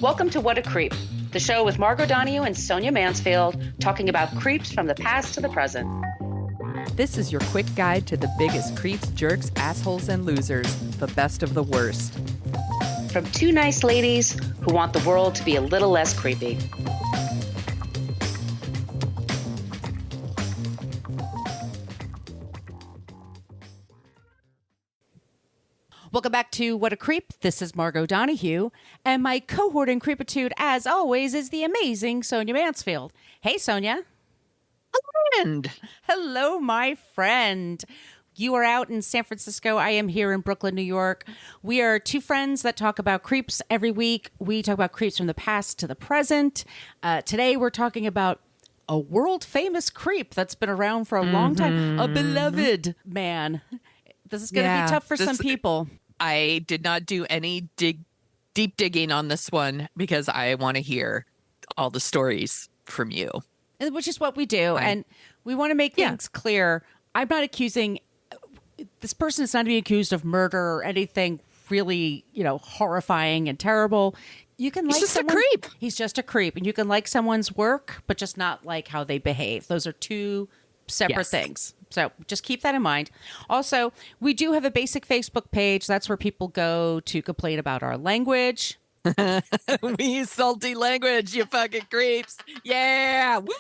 Welcome to What a Creep, the show with Mark O'Donoghue and Sonia Mansfield talking about creeps from the past to the present. This is your quick guide to the biggest creeps, jerks, assholes, and losers, the best of the worst. From two nice ladies who want the world to be a little less creepy. Welcome back to What a Creep. This is Mark O'Donoghue, and my cohort in creepitude, as always, is the amazing Sonia Mansfield. Hey, Sonia. Friend. Hello, my friend. You are out in San Francisco. I am here in Brooklyn, New York. We are two friends that talk about creeps every week. We talk about creeps from the past to the present. Today, we're talking about a world-famous creep that's been around for a long time, a beloved man. This is going to be tough for some people. I did not do any deep digging on this one because I want to hear all the stories from you. Which is what we do. And we want to make things clear. I'm not accusing, this person is not being accused of murder or anything really, horrifying and terrible. You can like someone. He's just a creep. He's just a creep. And you can like someone's work, but just not like how they behave. Those are two separate things. So just keep that in mind. Also, we do have a basic Facebook page. That's where people go to complain about our language. We use salty language, you fucking creeps. Yeah. Woo!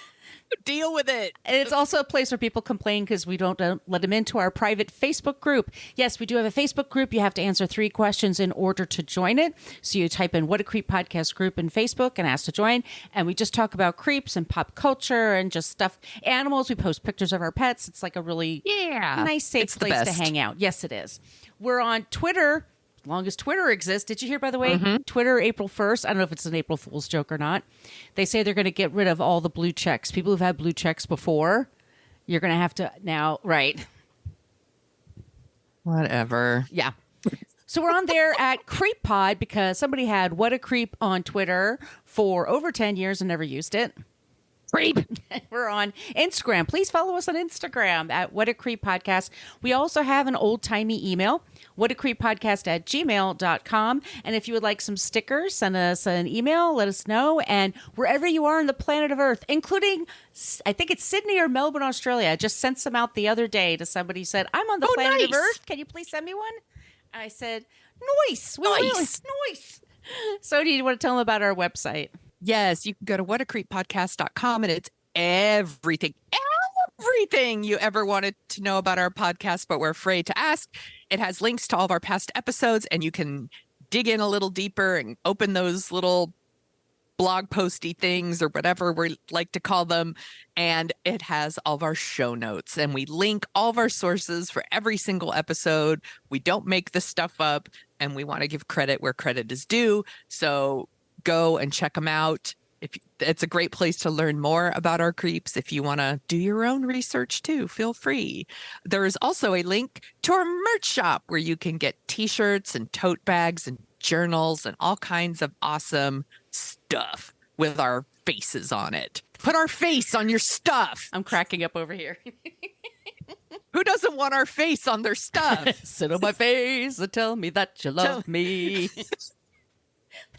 Deal with it. And it's also a place where people complain because we don't let them into our private Facebook group. Yes, we do have a Facebook group. You have to answer 3 questions in order to join it. So you type in What a Creep Podcast group in Facebook and ask to join. And we just talk about creeps and pop culture and just stuff. Animals. We post pictures of our pets. It's like a really nice, safe place to hang out. Yes, it is. We're on Twitter. Long as Twitter exists. Did you hear, by the way, Twitter, April 1st? I don't know if it's an April Fool's joke or not. They say they're going to get rid of all the blue checks. People who've had blue checks before, you're going to have to now, right? Whatever. Yeah. So we're on there at Creep Pod because somebody had What a Creep on Twitter for over 10 years and never used it. Creep. We're on Instagram. Please follow us on Instagram at What a Creep Podcast. We also have an old-timey email, whatacreeppodcast@gmail.com. And if you would like some stickers, send us an email, let us know. And wherever you are on the planet of Earth, including, I think it's Sydney or Melbourne, Australia. I just sent some out the other day to somebody who said, I'm on the planet of Earth. Can you please send me one? I said, nice. Nice. So do you want to tell them about our website? Yes, you can go to whatacreeppodcast.com and it's everything you ever wanted to know about our podcast, but we're afraid to ask. It has links to all of our past episodes, and you can dig in a little deeper and open those little blog posty things or whatever we like to call them. And it has all of our show notes, and we link all of our sources for every single episode. We don't make this stuff up, and we want to give credit where credit is due. So go and check them out. It's a great place to learn more about our creeps. If you want to do your own research too, feel free. There is also a link to our merch shop where you can get t-shirts and tote bags and journals and all kinds of awesome stuff with our faces on it. Put our face on your stuff. I'm cracking up over here. Who doesn't want our face on their stuff? Sit on my face and tell me that you love me.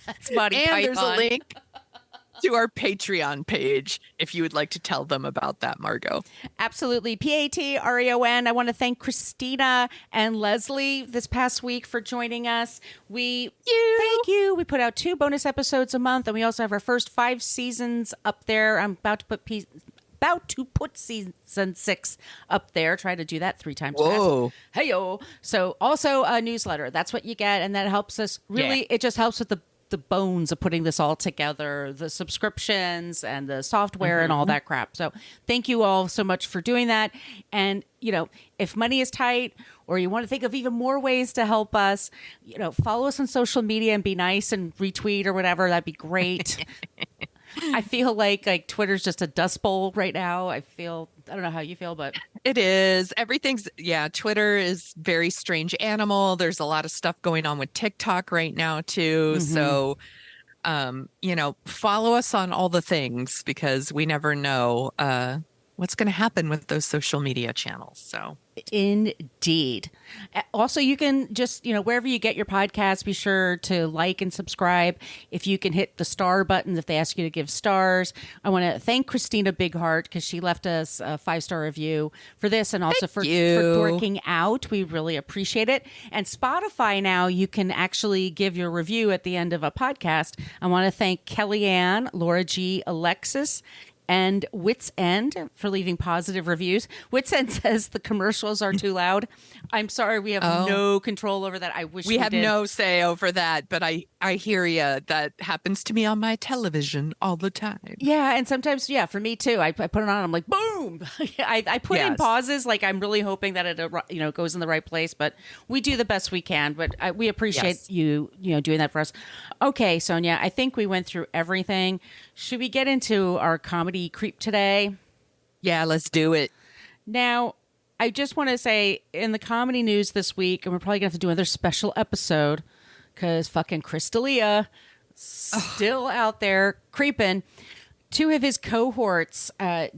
That's Monty Python. And there's a link to our Patreon page if you would like to tell them about that, Margot. Absolutely. Patreon. I want to thank Christina and Leslie this past week for joining us. Thank you. We put out 2 bonus episodes a month, and we also have our first 5 seasons up there. I'm about to put season 6 up there. Try to do that 3 times Whoa. fast. Hey-yo. So also a newsletter. That's what you get, and that helps us. Really, it just helps with the bones of putting this all together, the subscriptions and the software and all that crap. So thank you all so much for doing that. And, if money is tight or you want to think of even more ways to help us, follow us on social media and be nice and retweet or whatever. That'd be great. I feel like Twitter's just a dust bowl right now. I don't know how you feel, but it is. Twitter is very strange animal. There's a lot of stuff going on with TikTok right now too. So, follow us on all the things because we never know what's going to happen with those social media channels. So Indeed. Also, you can just, wherever you get your podcasts, be sure to like and subscribe. If you can hit the star button, if they ask you to give stars. I want to thank Christina Bigheart because she left us a 5-star review for this and also for dorking out. We really appreciate it. And Spotify now, you can actually give your review at the end of a podcast. I want to thank Kellyanne, Laura G, Alexis, and Wits End for leaving positive reviews. Wits End says the commercials are too loud. I'm sorry, we have no control over that. I wish we have did. No say over that, but I hear you. That happens to me on my television all the time. Yeah, and sometimes, for me too. I put it on, I'm like, boom! I put in pauses, like I'm really hoping that it goes in the right place, but we do the best we can, but we appreciate you doing that for us. Okay, Sonia, I think we went through everything. Should we get into our comedy creep today? Yeah, let's do it. Now, I just want to say in the comedy news this week, and we're probably going to have to do another special episode because fucking Chris D'Elia still out there creeping. 2 of his cohorts,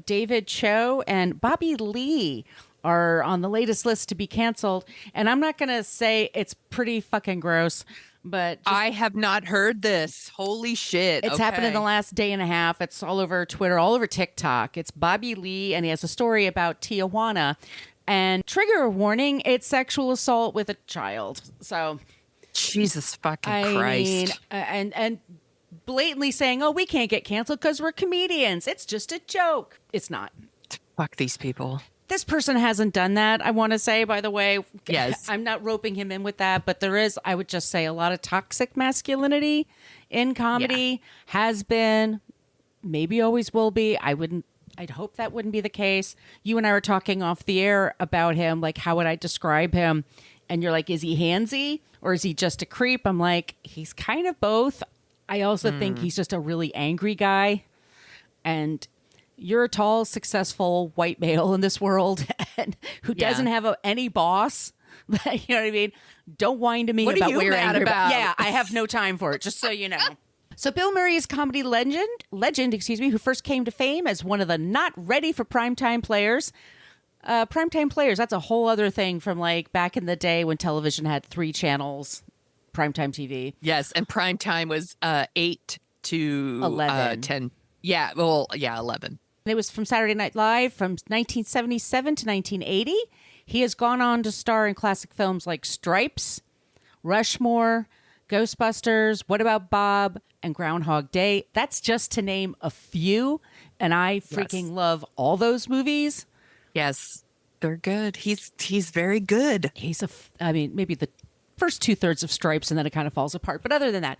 David Cho and Bobby Lee, are on the latest list to be canceled. And I'm not going to say it's pretty fucking gross, but I have not heard this. Holy shit. It's happened in the last day and a half. It's all over Twitter, all over TikTok. It's Bobby Lee, and he has a story about Tijuana. And trigger warning, it's sexual assault with a child. So Jesus fucking Christ. And blatantly saying, oh, we can't get canceled because we're comedians. It's just a joke. It's not. Fuck these people. This person hasn't done that, I want to say, by the way. Yes. I'm not roping him in with that, but there is, I would just say, a lot of toxic masculinity in comedy. Has been, maybe always will be. I'd hope that wouldn't be the case. You and I were talking off the air about him, like, how would I describe him? And you're like, is he handsy or is he just a creep? I'm like, he's kind of both. I also think he's just a really angry guy. And you're a tall, successful white male in this world and who doesn't have any boss. You know what I mean? Don't whine to me what about are you where you're mad angry about. Yeah, I have no time for it, just so you know. So Bill Murray is comedy legend, who first came to fame as one of the not ready for primetime players. Primetime players, that's a whole other thing from like back in the day when television had 3 channels, primetime TV. Yes, and primetime was 8 to 11. 10. Yeah, well, 11. It was from Saturday Night Live from 1977 to 1980. He has gone on to star in classic films like Stripes, Rushmore, Ghostbusters, What About Bob, and Groundhog Day. That's just to name a few. And I freaking love all those movies. Yes, they're good. He's very good. He's maybe the first 2/3 of Stripes and then it kind of falls apart. But other than that,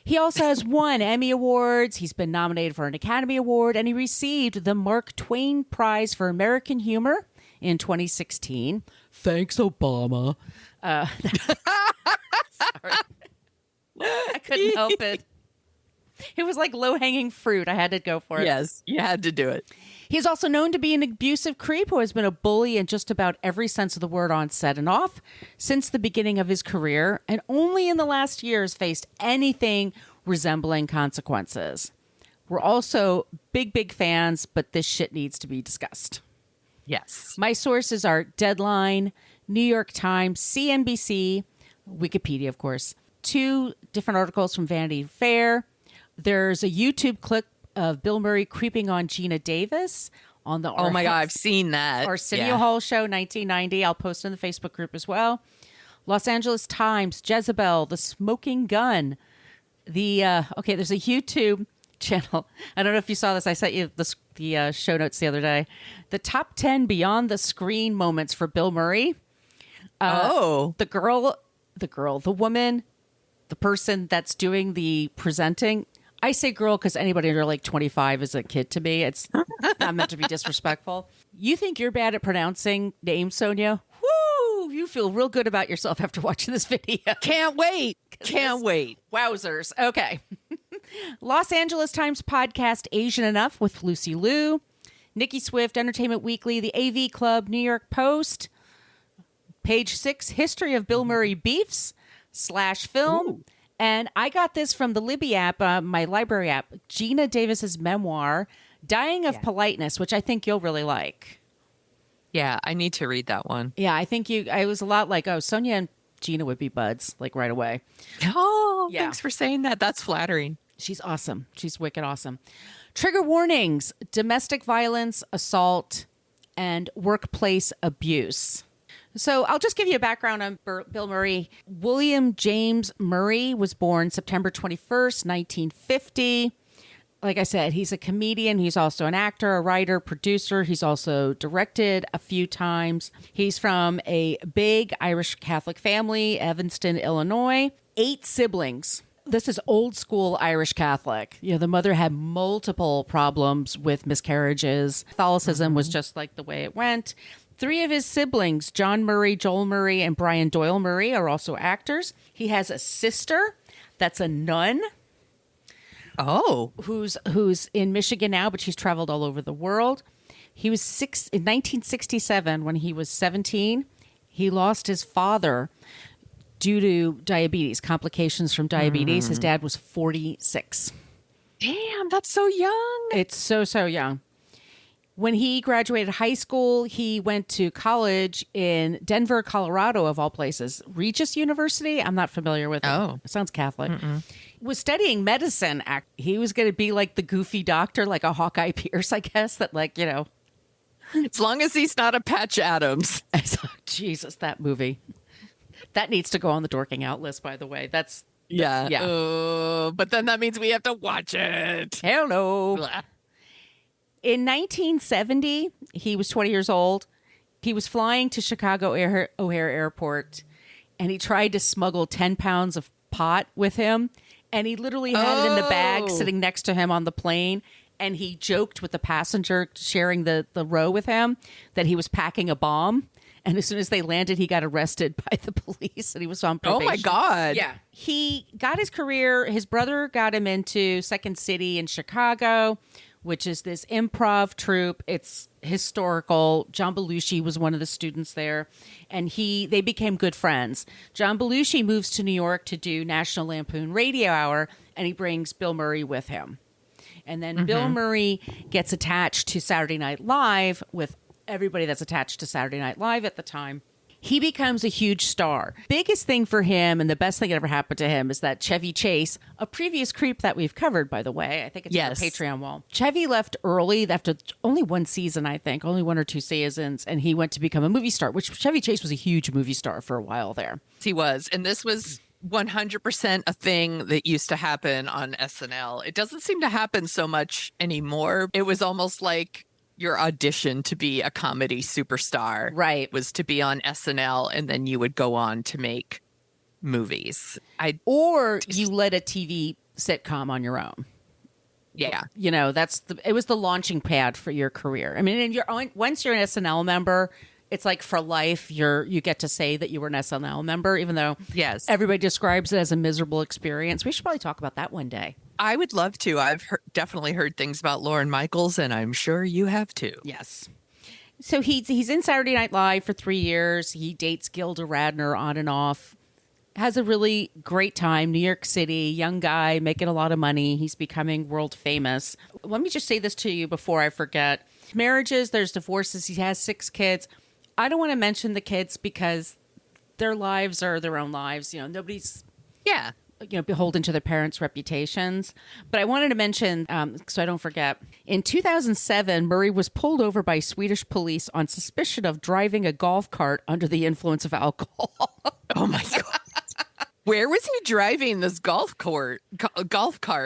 he also has won Emmy Awards. He's been nominated for an Academy Award, and he received the Mark Twain Prize for American Humor in 2016. Thanks, Obama. Sorry. I couldn't help it. It was like low-hanging fruit. I had to go for it. Yes, you had to do it. He's also known to be an abusive creep who has been a bully in just about every sense of the word on set and off since the beginning of his career, and only in the last year has faced anything resembling consequences. We're also big fans, but this shit needs to be discussed. Yes. My sources are Deadline, New York Times, CNBC, Wikipedia, of course, 2 different articles from Vanity Fair. There's a YouTube clip of Bill Murray creeping on Gina Davis on the Oh my God, I've seen that. Arsenio Hall show 1990. I'll post it in the Facebook group as well. Los Angeles Times, Jezebel, The Smoking Gun. There's a YouTube channel. I don't know if you saw this. I sent you the show notes the other day. The top 10 beyond the screen moments for Bill Murray. The woman, the person that's doing the presenting. I say girl because anybody under like 25 is a kid to me. It's not meant to be disrespectful. You think you're bad at pronouncing names, Sonia? Woo! You feel real good about yourself after watching this video. Can't wait. Can't wait. Wowzers. Okay. Los Angeles Times podcast Asian Enough with Lucy Liu. Nikki Swift, Entertainment Weekly, the AV Club, New York Post. Page 6, History of Bill Murray Beefs /film. Ooh. And I got this from the Libby app, my library app, Gina Davis's memoir, Dying of Politeness, which I think you'll really like. Yeah, I need to read that one. Yeah, I think I was a lot like, oh, Sonia and Gina would be buds, like right away. Oh, Yeah. thanks for saying that. That's flattering. She's awesome. She's wicked awesome. Trigger warnings: domestic violence, assault, and workplace abuse. So I'll just give you a background on Bill Murray. William James Murray was born September 21st, 1950. Like I said, he's a comedian. He's also an actor, a writer, producer. He's also directed a few times. He's from a big Irish Catholic family, Evanston, Illinois. 8 siblings. This is old school Irish Catholic. You know, the mother had multiple problems with miscarriages. Catholicism was just like the way it went. 3 of his siblings, John Murray, Joel Murray, and Brian Doyle Murray, are also actors. He has a sister that's a nun. Oh. Who's in Michigan now, but she's traveled all over the world. He was in 1967 when he was 17. He lost his father due to diabetes, complications from diabetes. His dad was 46. Damn, that's so young. It's so young. When he graduated high school, he went to college in Denver, Colorado, of all places. Regis University? I'm not familiar with it. Oh. It sounds Catholic. Was studying medicine. He was going to be like the goofy doctor, like a Hawkeye Pierce, I guess, that like, you know. As long as he's not a Patch Adams. Jesus, that movie. That needs to go on the dorking out list, by the way. Yeah. Yeah. But then that means we have to watch it. Hello. Blah. In 1970, he was 20 years old. He was flying to Chicago O'Hare Airport, and he tried to smuggle 10 pounds of pot with him. And he literally had it in the bag sitting next to him on the plane. And he joked with the passenger sharing the row with him that he was packing a bomb. And as soon as they landed, he got arrested by the police and he was on probation. Oh, my God. Yeah. He got his career. His brother got him into Second City in Chicago, which is this improv troupe. It's historical. John Belushi was one of the students there, and they became good friends. John Belushi moves to New York to do National Lampoon Radio Hour, and he brings Bill Murray with him. And then Bill Murray gets attached to Saturday Night Live with everybody that's attached to Saturday Night Live at the time. He becomes a huge star. Biggest thing for him, and the best thing that ever happened to him, is that Chevy Chase, a previous creep that we've covered, by the way, I think it's on the Patreon wall. Chevy left early after only one season, I think, only 1 or 2 seasons, and he went to become a movie star, which Chevy Chase was a huge movie star for a while there. He was. And this was 100% a thing that used to happen on SNL. It doesn't seem to happen so much anymore. It was almost like your audition to be a comedy superstar, right, was to be on SNL, and then you would go on to make movies. Or you led a TV sitcom on your own. Yeah. You know, it was the launching pad for your career. I mean, and once you're an SNL member, it's like for life, you get to say that you were an SNL member, even though everybody describes it as a miserable experience. We should probably talk about that one day. I would love to. I've definitely heard things about Lorne Michaels, and I'm sure you have too. Yes. So he's in Saturday Night Live for 3 years. He dates Gilda Radner on and off. Has a really great time. New York City, young guy, making a lot of money. He's becoming world famous. Let me just say this to you before I forget. Marriages, there's divorces. He has 6 kids. I don't want to mention the kids because their lives are their own lives. You know, nobody's beholden to their parents' reputations. But I wanted to mention, so I don't forget, in 2007, Murray was pulled over by Swedish police on suspicion of driving a golf cart under the influence of alcohol. Oh my God. Where was he driving this golf cart?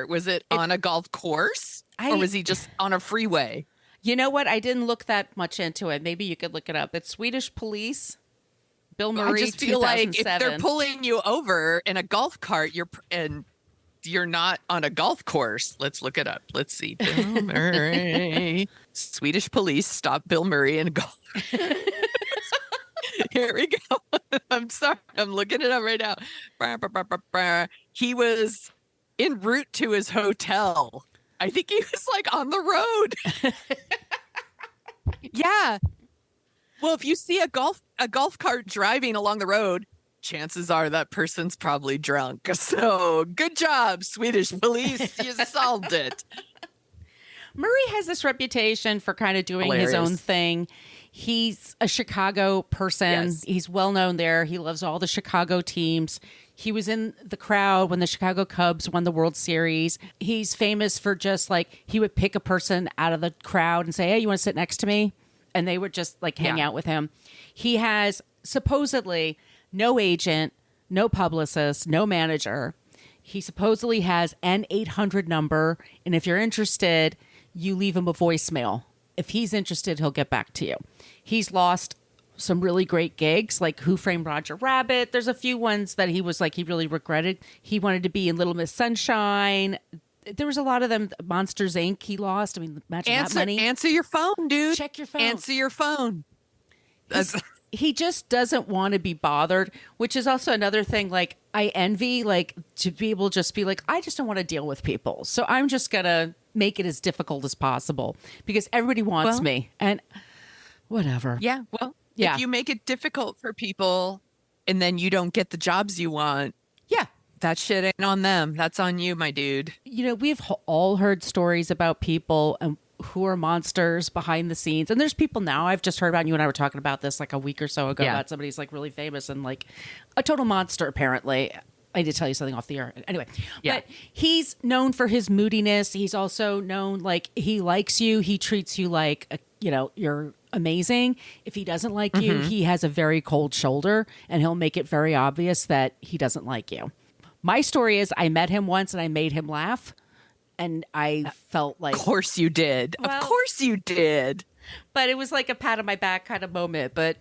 Was it on a golf course? Or was he just on a freeway? You know what? I didn't look that much into it. Maybe you could look it up. It's Swedish police. Bill Murray, I just feel like if 2007. they're pulling you over in a golf cart, you're not on a golf course. Let's look it up. Let's see. Bill Murray. Swedish police stop Bill Murray in a golf. Here we go. I'm sorry. I'm looking it up right now. He was en route to his hotel. I think he was like on the road. Yeah. Well, if you see a golf cart driving along the road, chances are that person's probably drunk. So good job, Swedish police. You solved it. Murray has this reputation for kind of doing his Hilarious. own thing. He's a Chicago person. Yes. He's well known there. He loves all the Chicago teams. He was in the crowd when the Chicago Cubs won the World Series. He's famous for just like, he would pick a person out of the crowd and say, hey, you want to sit next to me? And they would just like hang out with him. He has supposedly no agent, no publicist, no manager. He supposedly has an 800 number. And if you're interested, you leave him a voicemail. If he's interested, he'll get back to you. He's lost some really great gigs, like Who Framed Roger Rabbit. There's a few ones that he was like, he really regretted. He wanted to be in Little Miss Sunshine. There was a lot of them. Monsters, Inc. he lost. I mean, imagine that money. Answer your phone, dude. Check your phone. Answer your phone. He just doesn't want to be bothered, which is also another thing. Like, I envy, like, to be able to just be like, I just don't want to deal with people. So I'm just going to make it as difficult as possible because everybody wants me. And whatever. Yeah. Well, if you make it difficult for people and then you don't get the jobs you want, that shit ain't on them. That's on you, my dude. You know, we've all heard stories about people who are monsters behind the scenes. And there's people now, I've just heard about, you and I were talking about this like a week or so ago about somebody's like really famous and like a total monster, apparently. I did tell you something off the air. Anyway, but he's known for his moodiness. He's also known, like, he likes you. He treats you like, you're amazing. If he doesn't like you, he has a very cold shoulder and he'll make it very obvious that he doesn't like you. My story is I met him once and I made him laugh. And I felt like... Of course you did. Of course you did. But it was like a pat on my back kind of moment. But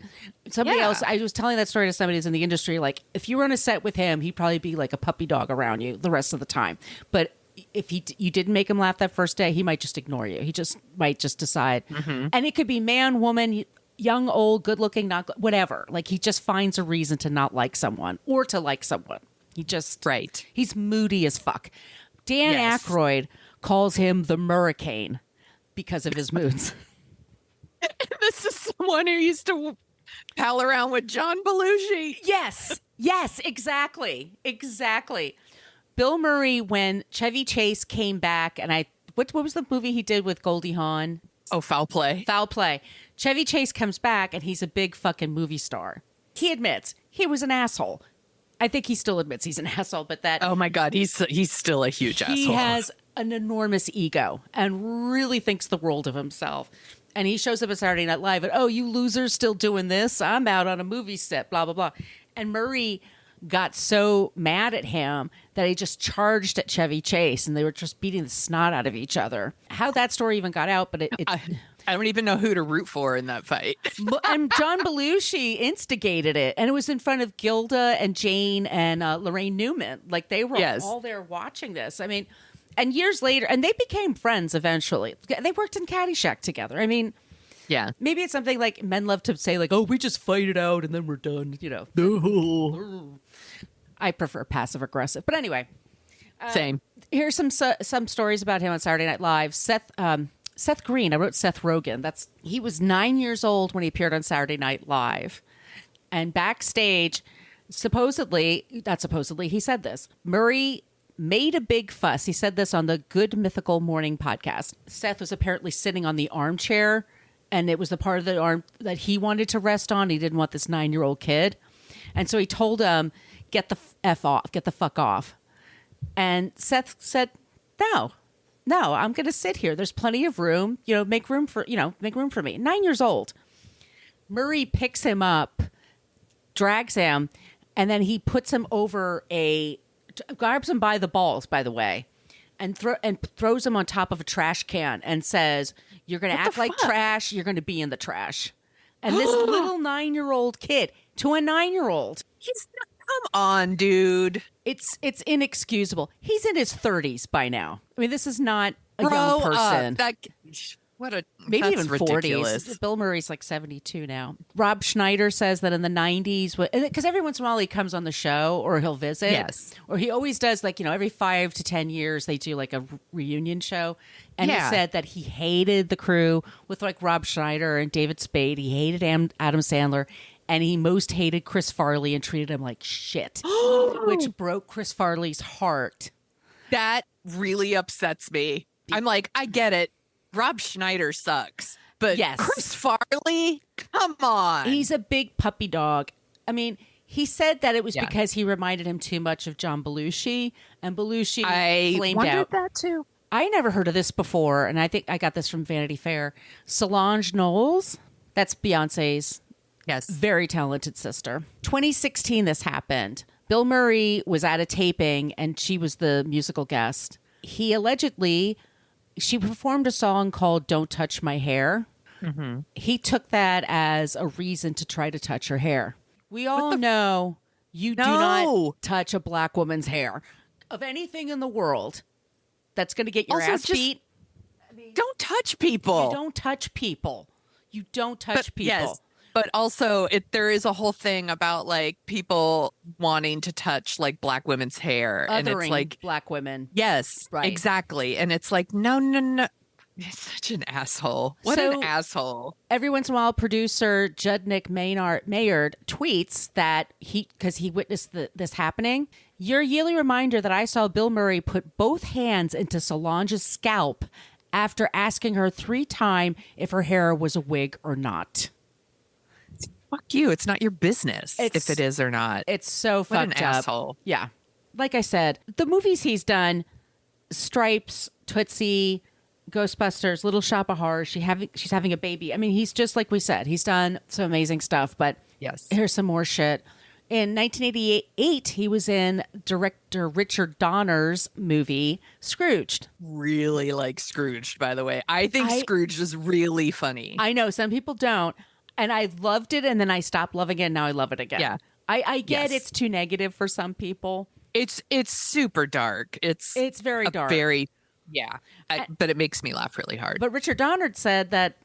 somebody else, I was telling that story to somebody who's in the industry, like, if you were on a set with him, he'd probably be like a puppy dog around you the rest of the time. But if you didn't make him laugh that first day, he might just ignore you. He just might just decide. And it could be man, woman, young, old, good looking, not whatever. Like, he just finds a reason to not like someone or to like someone. He just... Right. He's moody as fuck. Dan Aykroyd calls him the Murricane because of his moods. This is someone who used to pal around with John Belushi. Yes, exactly. Bill Murray, when Chevy Chase came back, and what was the movie he did with Goldie Hawn? Oh, Foul Play. Foul Play. Chevy Chase comes back, and he's a big fucking movie star. He admits he was an asshole. I think he still admits he's an asshole, but that... Oh, my God. He's still a huge asshole. He has an enormous ego and really thinks the world of himself. And he shows up at Saturday Night Live and, oh, you losers still doing this? I'm out on a movie set, blah, blah, blah. And Murray got so mad at him that he just charged at Chevy Chase and they were just beating the snot out of each other. How that story even got out, but I don't even know who to root for in that fight. And John Belushi instigated it. And it was in front of Gilda and Jane and Lorraine Newman. Like, they were all there watching this. I mean, and years later, and they became friends eventually. They worked in Caddyshack together. I mean, maybe it's something like men love to say, like, oh, we just fight it out and then we're done, I prefer passive aggressive. But anyway. Same. Here's some stories about him on Saturday Night Live. Seth Green. I wrote Seth Rogen. He was 9 years old when he appeared on Saturday Night Live. And backstage, he said this. Murray made a big fuss. He said this on the Good Mythical Morning podcast. Seth was apparently sitting on the armchair, and it was the part of the arm that he wanted to rest on. He didn't want this 9-year-old kid. And so he told him, get the fuck off. And Seth said, no, I'm going to sit here. There's plenty of room, make room for me. 9 years old. Murray picks him up, drags him, and then he puts him over grabs him by the balls, by the way, and throws him on top of a trash can and says, you're going to act like trash. You're going to be in the trash. And this little 9-year-old kid to a 9-year-old. Come on, dude. It's inexcusable. He's in his 30s by now. I mean, this is not a young person. Maybe even 40s. Bill Murray's like 72 now. Rob Schneider says that in the 90s, because every once in a while he comes on the show or he'll visit. Yes. Or he always does, like, every 5 to 10 years they do like a reunion show. And he said that he hated the crew with like Rob Schneider and David Spade. He hated Adam Sandler. And he most hated Chris Farley and treated him like shit, which broke Chris Farley's heart. That really upsets me. I'm like, I get it. Rob Schneider sucks. But Yes. Chris Farley, come on. He's a big puppy dog. I mean, he said that it was Yeah. because he reminded him too much of John Belushi, and Belushi I flamed wondered out. that too. I never heard of this before, and I think I got this from Vanity Fair. Solange Knowles, that's Beyonce's Yes. very talented sister. 2016, this happened. Bill Murray was at a taping, and she was the musical guest. She performed a song called Don't Touch My Hair. Mm-hmm. He took that as a reason to try to touch her hair. We all know you do No. not touch a black woman's hair. Of anything in the world that's going to get your Also, ass just beat, Don't touch people. you don't touch people. You don't touch people. Yes. But also, there is a whole thing about like people wanting to touch like black women's hair, and Othering it's like, black women. yes, Right. exactly, and it's like, no, no, no. He's such an asshole. What So- an asshole. Every once in a while, producer Judnick Maynard tweets that because he witnessed this happening. Your yearly reminder that I saw Bill Murray put both hands into Solange's scalp after asking her 3 times if her hair was a wig or not. Fuck you. It's not your business if it is or not. It's so What an fucked up. asshole. Yeah. Like I said, the movies he's done, Stripes, Tootsie, Ghostbusters, Little Shop of Horrors, she's having a baby. I mean, he's just like we said, he's done some amazing stuff, but Yes. here's some more shit. In 1988, he was in director Richard Donner's movie, Scrooged. Really like Scrooge, by the way. I think Scrooge is really funny. I know some people don't, and I loved it, and then I stopped loving it, and now I love it again. Yeah. I get Yes. it's too negative for some people. It's super dark. It's very a dark. Very, yeah. But it makes me laugh really hard. But Richard Donner said that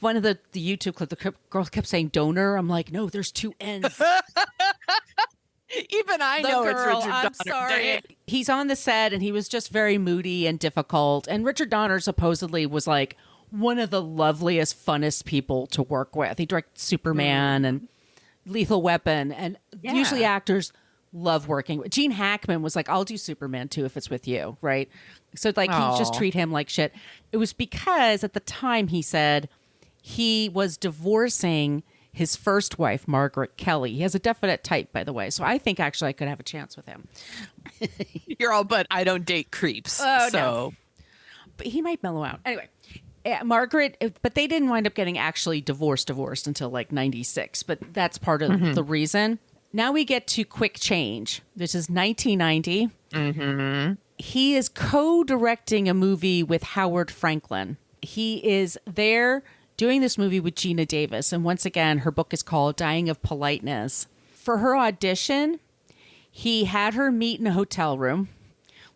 one of the YouTube clip, the girl kept saying donor. I'm like, no, there's 2 N's. Even I The know girl, it's Richard I'm Donner. sorry. He's on the set and he was just very moody and difficult. And Richard Donner supposedly was like one of the loveliest, funnest people to work with. He directed Superman and Lethal Weapon. And Yeah. usually actors love working with. Gene Hackman was like, I'll do Superman too if it's with you, right? So like he just Aw. treat him like shit. It was because at the time he said he was divorcing his first wife, Margaret Kelly. He has a definite type, by the way. So I think actually I could have a chance with him. You're all, but I don't date creeps. Oh, so no. But he might mellow out. Anyway, Margaret, but they didn't wind up getting actually divorced until like 96. But that's part of the reason. Now we get to Quick Change. This is 1990. Mm-hmm. He is co-directing a movie with Howard Franklin. He is there doing this movie with Gina Davis. And once again, her book is called Dying of Politeness. For her audition, he had her meet in a hotel room,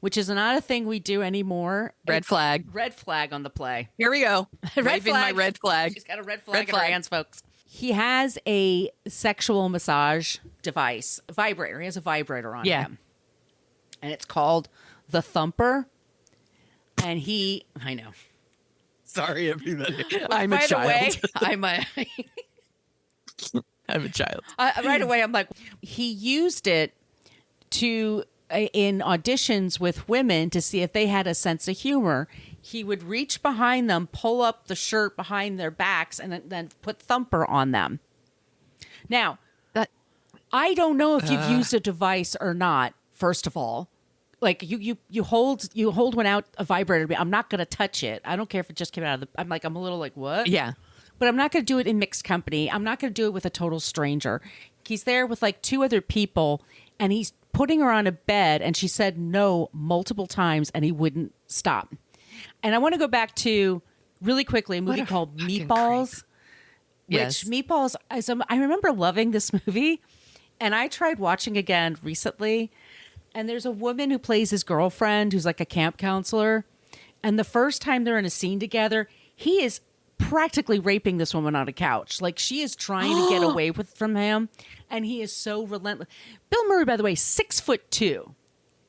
which is not a thing we do anymore. Red flag. Red flag on the play. Here we go. Red Waving my flag. red flag. She's got a red Red flag in her flag. hands, folks. He has a sexual massage device, a vibrator. He has a vibrator on him. And it's called the Thumper. And I know. Sorry, everybody. I'm a Right child. away, I'm a child. right away, I'm like, he used it to in auditions with women to see if they had a sense of humor. He would reach behind them, pull up the shirt behind their backs, and then put Thumper on them. Now, I don't know if you've used a device or not. First of all, like you hold one out, a vibrator. I'm not going to touch it. I don't care if it just came out of the. I'm a little like what? Yeah. But I'm not going to do it in mixed company. I'm not going to do it with a total stranger. He's there with like 2 other people, and he's putting her on a bed, and she said no multiple times, and he wouldn't stop. And I want to go back to really quickly a movie called Meatballs. Yes. Which Meatballs, I remember loving this movie, and I tried watching again recently. And there's a woman who plays his girlfriend who's like a camp counselor. And the first time they're in a scene together, he is practically raping this woman on a couch. Like she is trying to get away from him. And he is so relentless. Bill Murray, by the way, 6'2".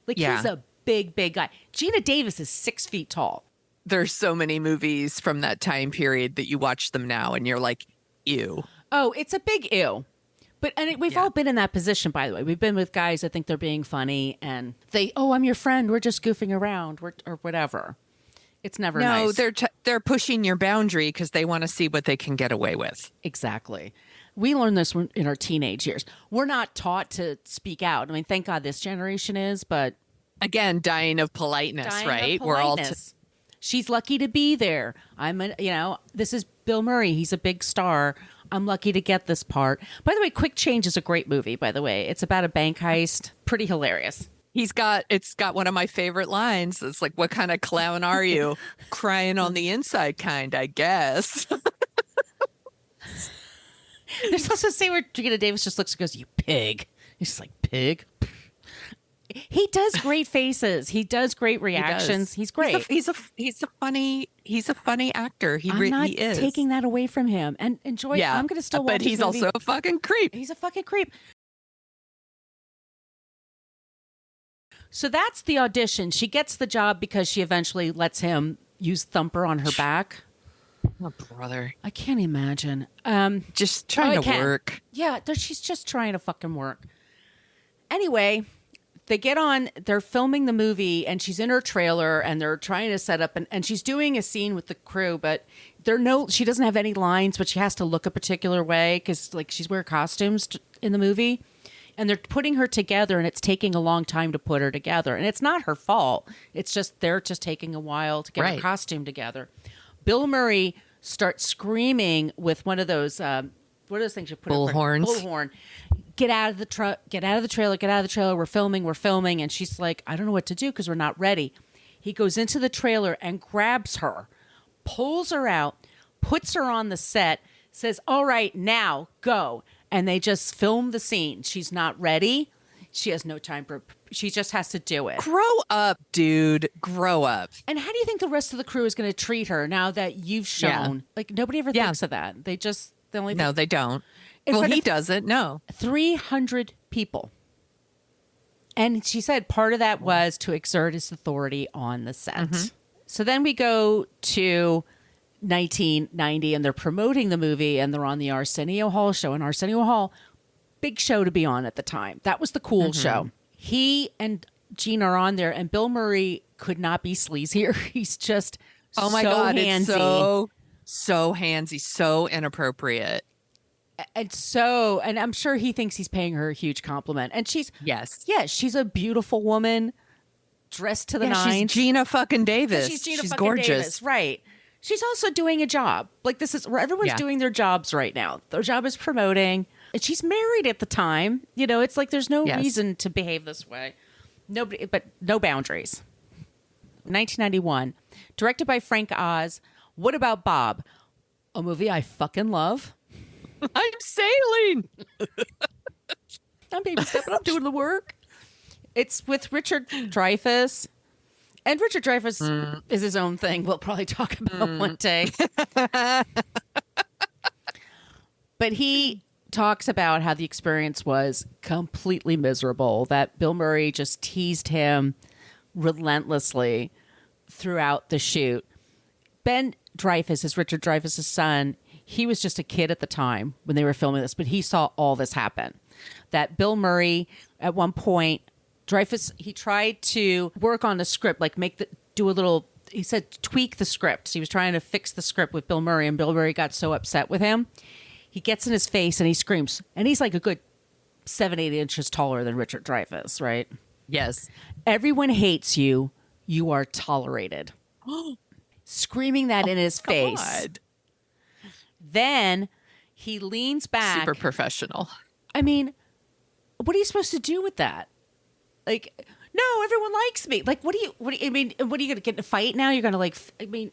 Like he's a big, big guy. Gina Davis is 6 feet tall. There's so many movies from that time period that you watch them now and you're like, ew. Oh, it's a big ew. But we've all been in that position, by the way. We've been with guys that think they're being funny and I'm your friend. We're just goofing around or whatever. It's never No, nice. they're pushing your boundary because they want to see what they can get away with. Exactly. We learned this in our teenage years. We're not taught to speak out. I mean, thank God this generation is, but Again, dying of politeness, dying right? of We're all politeness. She's lucky to be there. This is Bill Murray. He's a big star. I'm lucky to get this part. By the way, Quick Change is a great movie, by the way. It's about a bank heist. Pretty hilarious. it's got one of my favorite lines. It's like, what kind of clown are you? Crying on the inside kind, I guess. There's also a scene where Gina Davis just looks and goes, "You pig." He's just like, "Pig." He does great faces. He does great reactions. He's great. He's a funny actor. I'm not he is. taking that away from him. And enjoy. Yeah, I'm going to still watch but this he's movie. also a fucking creep. He's a fucking creep. So that's the audition. She gets the job because she eventually lets him use Thumper on her back. Oh, brother. I can't imagine. Just trying I to can. work. Yeah, she's just trying to fucking work. Anyway, they get on, they're filming the movie, and she's in her trailer, and they're trying to set up, and she's doing a scene with the crew, but she doesn't have any lines, but she has to look a particular way, because like she's wearing costumes in the movie, and they're putting her together, and it's taking a long time to put her together, and it's not her fault. It's just, they're just taking a while to get her costume together. Bill Murray starts screaming with one of those, what are those things you put Bullhorns. Bullhorn. Get out of the truck, get out of the trailer, we're filming. And she's like, I don't know what to do because we're not ready. He goes into the trailer and grabs her, pulls her out, puts her on the set, says, all right, now go. And they just film the scene. She's not ready. She has no time she just has to do it. Grow up, dude. Grow up. And how do you think the rest of the crew is going to treat her now that you've shown? Yeah. Like nobody ever thinks of that. They only No, they don't. In Well, front he of doesn't. No. 300 people. And she said part of that was to exert his authority on the set. Mm-hmm. So then we go to 1990 and they're promoting the movie and they're on the Arsenio Hall show. And Arsenio Hall, big show to be on at the time. That was the cool show. He and Gene are on there and Bill Murray could not be sleazier. He's just Oh my so God. handsy. It's so handsy, so inappropriate. And I'm sure he thinks he's paying her a huge compliment. And she's a beautiful woman dressed to the nines. She's Gina fucking Davis. She's fucking gorgeous. Davis, right? She's also doing a job. Like everyone's doing their jobs right now. Their job is promoting. And she's married at the time. You know, it's like there's no reason to behave this way. But no boundaries. 1991, directed by Frank Oz. What About Bob? A movie I fucking love. I'm sailing. I'm baby stepping up doing the work. It's with Richard Dreyfuss. And Richard Dreyfuss is his own thing. We'll probably talk about one day. But he talks about how the experience was completely miserable, that Bill Murray just teased him relentlessly throughout the shoot. Ben Dreyfuss is Richard Dreyfuss' son. He was just a kid at the time when they were filming this, but he saw all this happen. That Bill Murray, at one point, Dreyfuss, he tried to work on the script, like he said, tweak the script. So he was trying to fix the script with Bill Murray, and Bill Murray got so upset with him. He gets in his face and he screams. And he's like a good 7-8 inches taller than Richard Dreyfuss, right? Yes. Everyone hates you. You are tolerated. Screaming that in his face. God. Then he leans back. Super professional. I mean, what are you supposed to do with that? Like, no, everyone likes me. Like, what are you going to get in a fight now? You're going to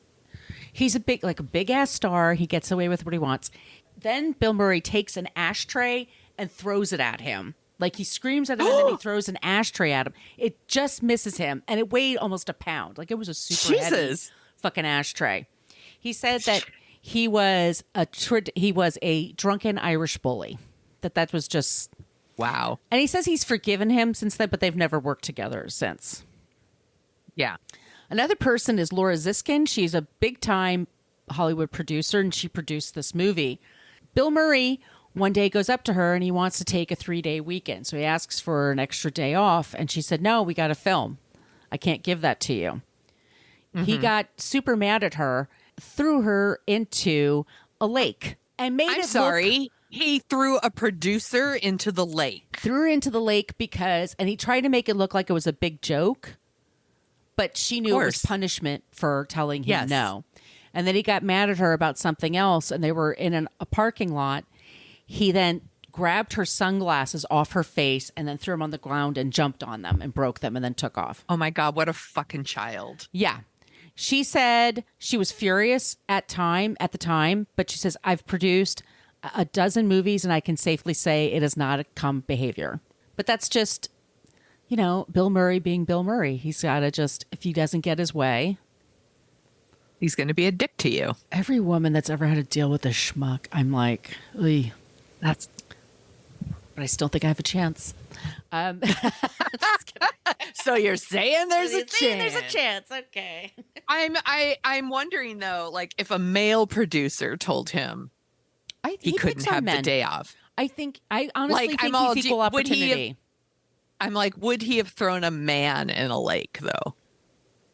he's a big ass star. He gets away with what he wants. Then Bill Murray takes an ashtray and throws it at him. Like he screams at him and then he throws an ashtray at him. It just misses him. And it weighed almost a pound. Like it was a super heavy fucking ashtray. He said that he was a drunken Irish bully. That was just wow. And he says he's forgiven him since then, but they've never worked together since. Yeah. Another person is Laura Ziskin. She's a big time Hollywood producer and she produced this movie. Bill Murray one day goes up to her and he wants to take a 3-day weekend. So he asks for an extra day off and she said, no, we got to film. I can't give that to you. He got super mad at her, threw her into a lake, and made He threw a producer into the lake. Threw her into the lake because, and he tried to make it look like it was a big joke, but she knew it was punishment for telling him no. And then he got mad at her about something else, and they were in a parking lot. He then grabbed her sunglasses off her face and then threw them on the ground and jumped on them and broke them and then took off. Oh my God, what a fucking child. Yeah. She said she was furious at the time, but she says, I've produced a dozen movies and I can safely say it is not a calm behavior. But that's just, Bill Murray being Bill Murray. He's got to just, if he doesn't get his way. He's going to be a dick to you. Every woman that's ever had to deal with a schmuck, I'm like, but I still think I have a chance. So you're saying there's a chance? There's a chance. Okay. I'm wondering though, like if a male producer told him he couldn't have the day off. I honestly think he's equal opportunity. Would he have thrown a man in a lake though?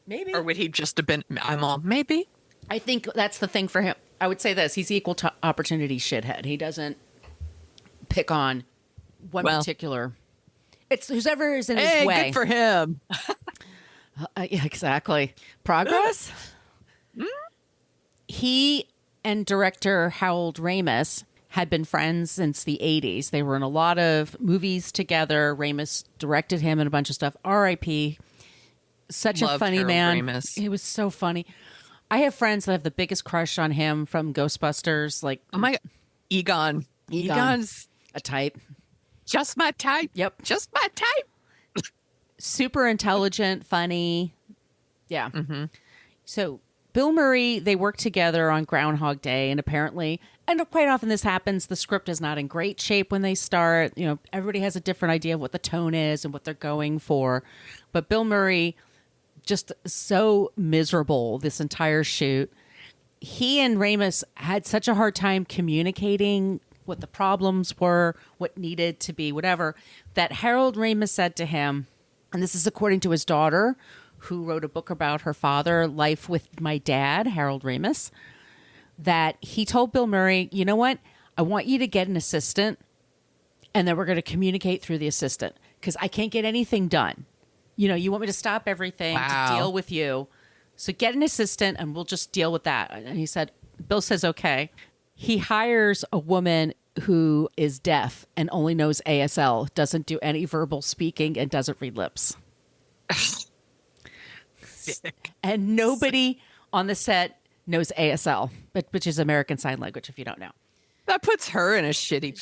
Maybe. Or would he just have been? Maybe. I think that's the thing for him. I would say this: he's equal to opportunity shithead. He doesn't pick on one particular. It's whoever is in his way. Good for him. Yeah, exactly. Progress. He and director Harold Ramis had been friends since the 80s. They were in a lot of movies together. Ramis directed him in a bunch of stuff. R.I.P. Such a funny man. Ramis. He was so funny. I have friends that have the biggest crush on him from Ghostbusters. Like, oh my God, Egon. Egon's a type. Just my type. Yep. Just my type. Super intelligent, funny. Yeah. Mm-hmm. So Bill Murray, they work together on Groundhog Day, and apparently, and quite often this happens, the script is not in great shape when they start. Everybody has a different idea of what the tone is and what they're going for. But Bill Murray, just so miserable this entire shoot. He and Ramis had such a hard time communicating what the problems were, what needed to be, whatever, that Harold Ramis said to him, and this is according to his daughter, who wrote a book about her father, Life with My Dad, Harold Ramis, that he told Bill Murray, you know what? I want you to get an assistant, and then we're going to communicate through the assistant, because I can't get anything done. You want me to stop everything to deal with you. So get an assistant, and we'll just deal with that. And he said, Bill says, okay. He hires a woman who is deaf and only knows ASL, doesn't do any verbal speaking, and doesn't read lips. And nobody on the set knows ASL, which is American Sign Language, if you don't know. That puts her in a shitty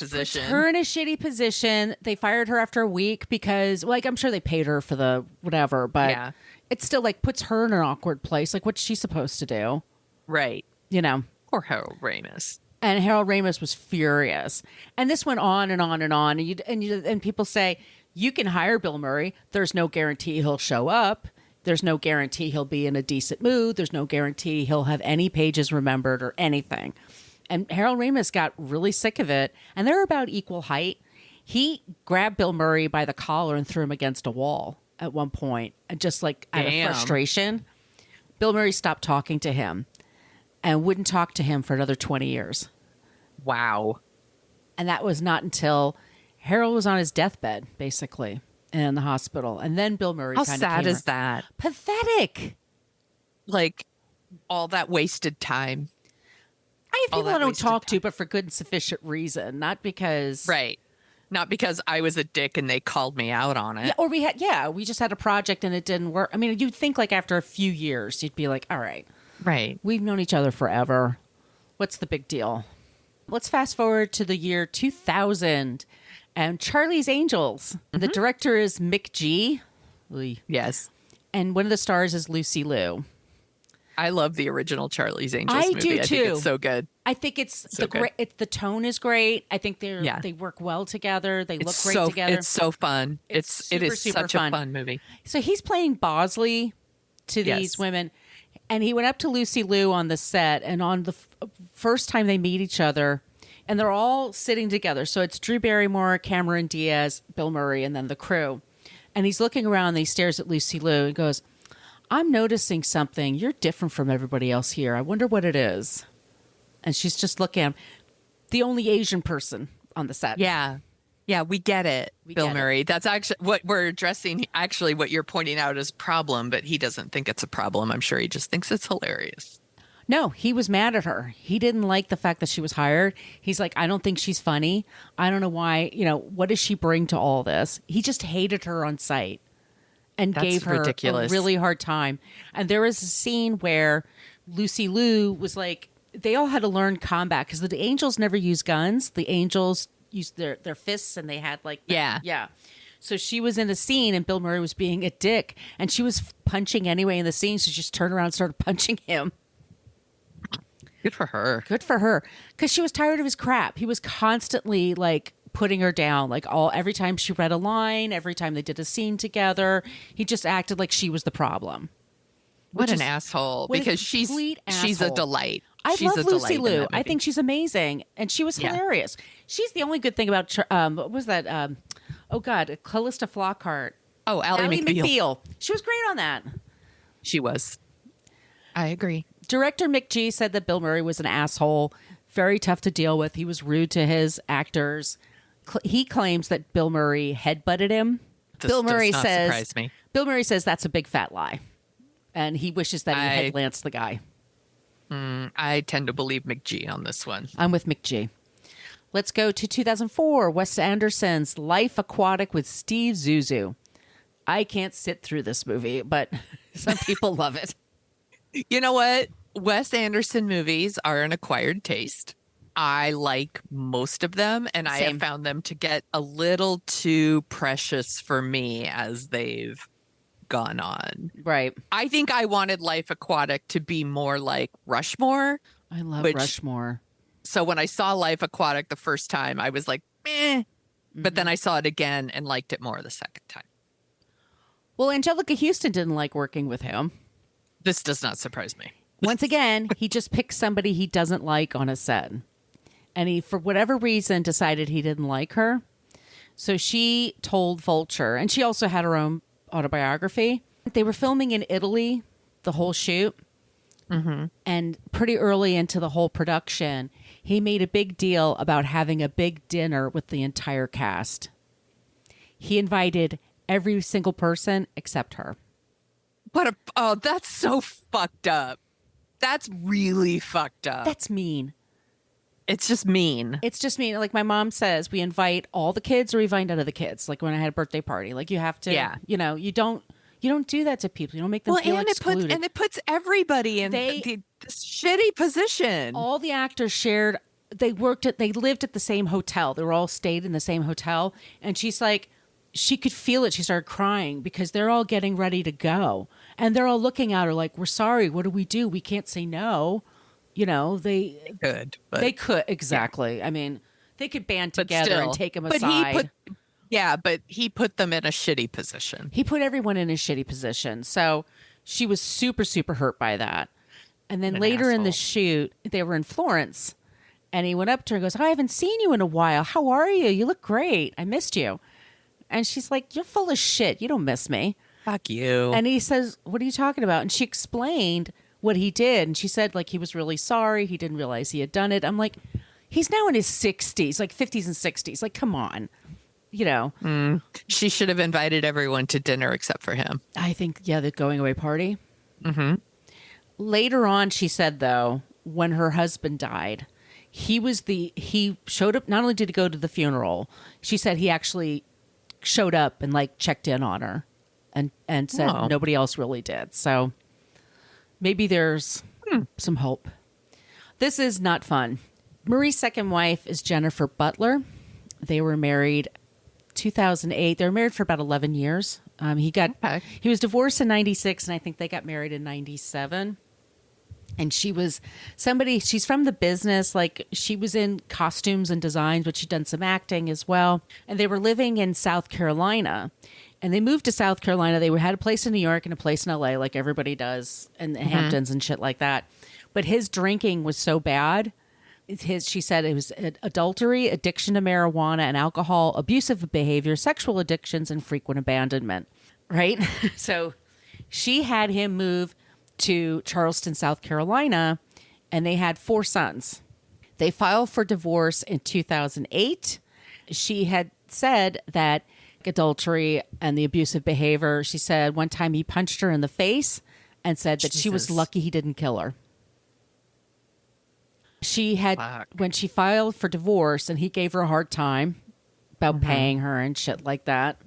position. They fired her after a week because, I'm sure they paid her for the whatever, but it still, puts her in an awkward place. What's she supposed to do? Right. Or Harold Ramis. And Harold Ramis was furious. And this went on and on and on. And people say, you can hire Bill Murray. There's no guarantee he'll show up. There's no guarantee he'll be in a decent mood. There's no guarantee he'll have any pages remembered or anything. And Harold Ramis got really sick of it. And they're about equal height. He grabbed Bill Murray by the collar and threw him against a wall at one point. And just out of frustration, Bill Murray stopped talking to him and wouldn't talk to him for another 20 years. Wow. And that was not until Harold was on his deathbed, basically, in the hospital. And then Bill Murray kind of came. How sad is that? Pathetic. All that wasted time. I have people I don't talk to, but for good and sufficient reason, not because... Right. Not because I was a dick and they called me out on it. Yeah, or we just had a project and it didn't work. I mean, you'd think after a few years, you'd be like, all right. Right. We've known each other forever. What's the big deal? Let's fast forward to the year 2000 and Charlie's Angels. Mm-hmm. The director is Mick G. Yes. And one of the stars is Lucy Liu. I love the original Charlie's Angels movie. Do too. I think it's so good. I think it's the tone is great. I think they work well together. They look great together. It's so fun. It is such a fun movie. So he's playing Bosley to these women, and he went up to Lucy Liu on the set, and on the first time they meet each other, and they're all sitting together. So it's Drew Barrymore, Cameron Diaz, Bill Murray, and then the crew. And he's looking around and he stares at Lucy Liu and goes, I'm noticing something. You're different from everybody else here. I wonder what it is. And she's just looking at him. The only Asian person on the set. Yeah. Yeah, we get it, Bill Murray. That's actually what we're addressing. Actually, what you're pointing out is a problem, but he doesn't think it's a problem. I'm sure he just thinks it's hilarious. No, he was mad at her. He didn't like the fact that she was hired. He's like, I don't think she's funny. I don't know why. What does she bring to all this? He just hated her on sight and gave her ridiculous. A really hard time. And there was a scene where Lucy Liu was like, they all had to learn combat because the angels never use guns. The angels used their fists, and they had like yeah. So she was in a scene, and Bill Murray was being a dick, and she was punching anyway in the scene. So she just turned around and started punching him. Good for her. Good for her, because she was tired of his crap. He was constantly like putting her down, like every time she read a line, every time they did a scene together, he just acted like she was the problem. What an asshole! Because she's a delight. I love Lucy Liu. I think she's amazing, and she was hilarious. She's the only good thing about what was that? Callista Flockhart. Oh, Ally McBeal. She was great on that. She was. I agree. Director Mick G said that Bill Murray was an asshole, very tough to deal with. He was rude to his actors. He claims that Bill Murray headbutted him. Bill Murray says that's a big fat lie, and he wishes that he had lanced the guy. I tend to believe McG on this one. I'm with McG. Let's go to 2004, Wes Anderson's Life Aquatic with Steve Zissou. I can't sit through this movie, but some people love it. You know what? Wes Anderson movies are an acquired taste. I like most of them, and I have found them to get a little too precious for me as they've gone on. Right. I think I wanted Life Aquatic to be more like Rushmore. I love Rushmore. So when I saw Life Aquatic the first time, I was like, meh. But then I saw it again and liked it more the second time. Well, Angelica Houston didn't like working with him. This does not surprise me. Once again, he just picked somebody he doesn't like on a set. And he, for whatever reason, decided he didn't like her. So she told Vulture, and she also had her own autobiography. They were filming in Italy, the whole shoot. Mm-hmm. And pretty early into the whole production, he made a big deal about having a big dinner with the entire cast. He invited every single person except her. That's so fucked up. That's really fucked up. That's mean. It's just mean. It's just mean. Like my mom says, we invite all the kids or we invite none of the kids. Like when I had a birthday party, like you have to, you don't do that to people. You don't make them feel excluded. It puts everybody in this shitty position. All the actors shared. They lived at the same hotel. They were all stayed in the same hotel. And she's like, she could feel it. She started crying because they're all getting ready to go. And they're all looking at her like, we're sorry. What do? We can't say no. You know, they could. Exactly. Yeah. I mean, they could band together and take him aside. But he put them in a shitty position. He put everyone in a shitty position. So she was super, super hurt by that. And then later in the shoot, they were in Florence. And he went up to her and goes, I haven't seen you in a while. How are you? You look great. I missed you. And she's like, you're full of shit. You don't miss me. Fuck you. And he says, what are you talking about? And she explained what he did. And she said, like, he was really sorry. He didn't realize he had done it. I'm like, he's now in his 60s, like 50s and 60s. Like, come on. You know. She should have invited everyone to dinner except for him. I think, the going away party. Mm-hmm. Later on, she said, though, when her husband died, he showed up. Not only did he go to the funeral, she said he actually showed up and like checked in on her and said nobody else really did. So maybe there's some hope. This is not fun. Murray's second wife is Jennifer Butler. They were married 2008. They were married for about 11 years. He was divorced in 96 and I think they got married in 97. And she's from the business, like she was in costumes and designs, but she'd done some acting as well. And they were living in South Carolina. And they moved to South Carolina. They had a place in New York and a place in LA, like everybody does, and the Hamptons and shit like that. But his drinking was so bad. She said it was adultery, addiction to marijuana and alcohol, abusive behavior, sexual addictions, and frequent abandonment. Right? So She had him move to Charleston, South Carolina, and they had 4 sons. They filed for divorce in 2008. She had said that adultery and the abusive behavior, she said one time he punched her in the face and said that she was lucky he didn't kill her. She had, when she filed for divorce and he gave her a hard time about paying her and shit like that.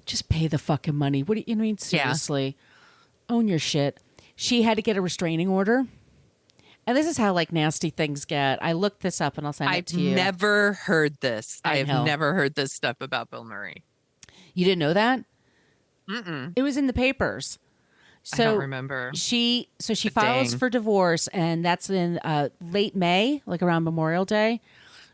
Just pay the fucking money. What do you mean? Seriously, own your shit. She had to get a restraining order. And this is how like nasty things get. I looked this up and I'll send it to you. I've never heard this. I've never heard this stuff about Bill Murray. You didn't know that? Mm-mm. It was in the papers. So I don't remember. She files for divorce, and that's in late May, like around Memorial Day.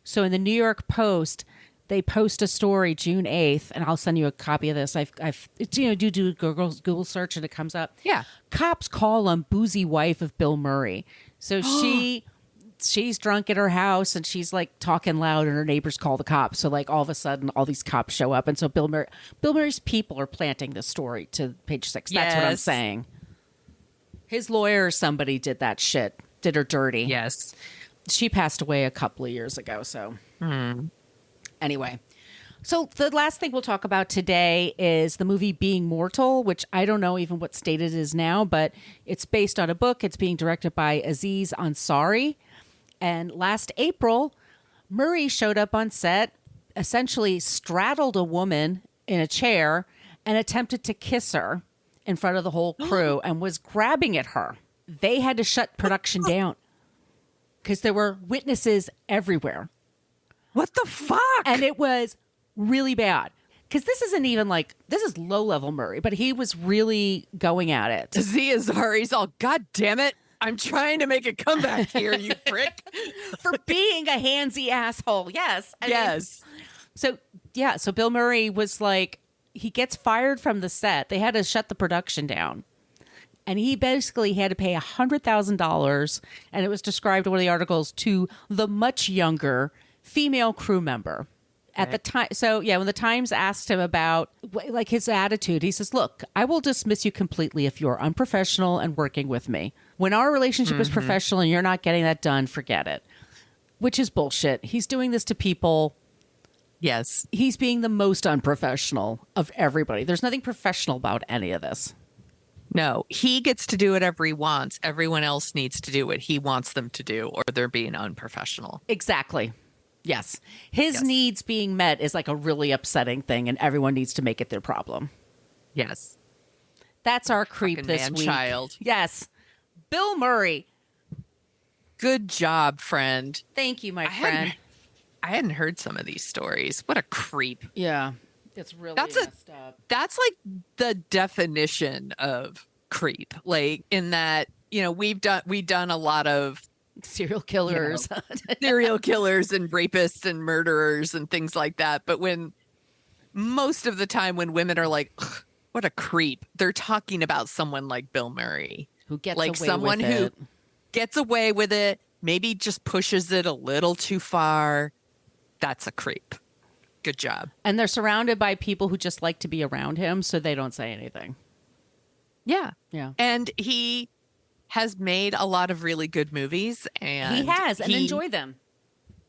So in the New York Post, they post a story June 8th, and I'll send you a copy of this. Do a Google search and it comes up. Yeah. Cops call on boozy wife of Bill Murray. So she's drunk at her house and she's like talking loud and her neighbors call the cops. So like all of a sudden all these cops show up. And so Bill Murray's people are planting this story to Page 6. That's what I'm saying. His lawyer or somebody did that shit, did her dirty. Yes. She passed away a couple of years ago. So anyway, so the last thing we'll talk about today is the movie Being Mortal, which I don't know even what state it is now, but it's based on a book. It's being directed by Aziz Ansari. And last April, Murray showed up on set, essentially straddled a woman in a chair and attempted to kiss her in front of the whole crew and was grabbing at her. They had to shut production down because there were witnesses everywhere. What the fuck? And it was really bad. Because this isn't even like, this is low-level Murray, but he was really going at it. Aziz Ansari's all, God damn it. I'm trying to make a comeback here, you prick. For being a handsy asshole. Yes. Yes. So Bill Murray was like, he gets fired from the set. They had to shut the production down. And he basically had to pay $100,000. And it was described in one of the articles to the much younger female crew member. At the time, so yeah, when the Times asked him about like his attitude, he says, "Look, I will dismiss you completely if you're unprofessional and working with me. When our relationship is professional and you're not getting that done, forget it." Which is bullshit. He's doing this to people. Yes, he's being the most unprofessional of everybody. There's nothing professional about any of this. No, he gets to do whatever he wants. Everyone else needs to do what he wants them to do, or they're being unprofessional. Exactly. Yes. His needs being met is like a really upsetting thing, and everyone needs to make it their problem. Yes. That's our creep this week. Child. Yes. Bill Murray. Good job, friend. Thank you, my friend. I hadn't heard some of these stories. What a creep. Yeah. It's really messed up. That's like the definition of creep. Like in that, we've done a lot of serial killers, serial killers and rapists and murderers and things like that. But most of the time when women are like, what a creep, they're talking about someone like Bill Murray, who gets like away someone with who it. Gets away with it, maybe just pushes it a little too far. That's a creep. Good job. And they're surrounded by people who just like to be around him, so they don't say anything. Yeah. Yeah. And he has made a lot of really good movies, and he has, and enjoy them.